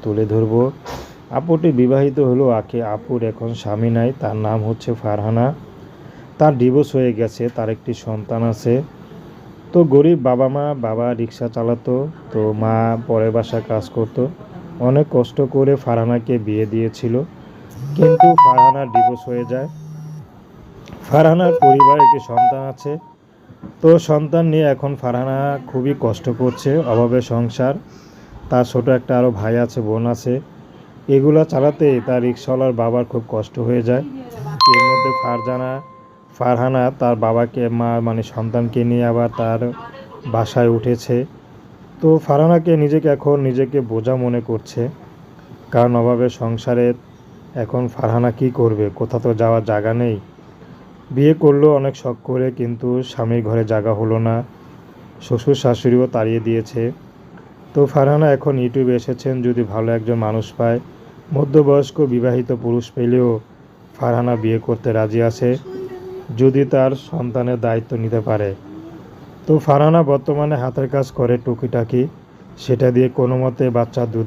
তুলে ধরব। আপুটি বিবাহিত হলেও আপুর এখন স্বামী নাই, তার নাম হচ্ছে ফারহানা। তার ডিভোর্স হয়ে গেছে, তার একটি সন্তান আছে। তো গরিব বাবা রিক্সা চালাতো, তো মা পরের বাসায় কাজ করতো। অনেক কষ্ট করে ফারহানাকে বিয়ে দিয়েছিল, কিন্তু ফারহানার ডিভোর্স হয়ে যায়। ফারহানার পরিবারে একটি সন্তান আছে। তো সন্তান নিয়ে এখন ফারহানা খুবই কষ্ট করছে, অভাবে সংসার। তার ছোট একটা আরও ভাই আছে, বোন আছে। এগুলো চালাতে তার রিক্সাওয়ালার বাবার খুব কষ্ট হয়ে যায়। এর মধ্যে ফারহানা তার বাবাকে মানে সন্তানকে নিয়ে আবার তার বাসায় উঠেছে। তো ফারহানাকে নিজেকে বোঝা মনে করছে, কারণ অভাবে সংসারে এখন ফারহানা কী করবে, কোথাও তো যাওয়ার জায়গা নেই। বিয়ে করলো অনেক শখ করে, কিন্তু স্বামীর ঘরে জায়গা হলো না, শ্বশুর শাশুড়িও তাড়িয়ে দিয়েছে। তো ফারহানা এখন ইউটিউবে এসেছেন, যদি ভালো একজন মানুষ পায়, মধ্যবয়স্ক বিবাহিত পুরুষ পেলেও ফারহানা বিয়ে করতে রাজি আছে, যদি তার সন্তানের দায়িত্ব নিতে পারে। তো ফারহানা বর্তমানে হাতের কাজ করে টুকিটাকি, সেটা দিয়ে কোনো মতে বাচ্চার দুধে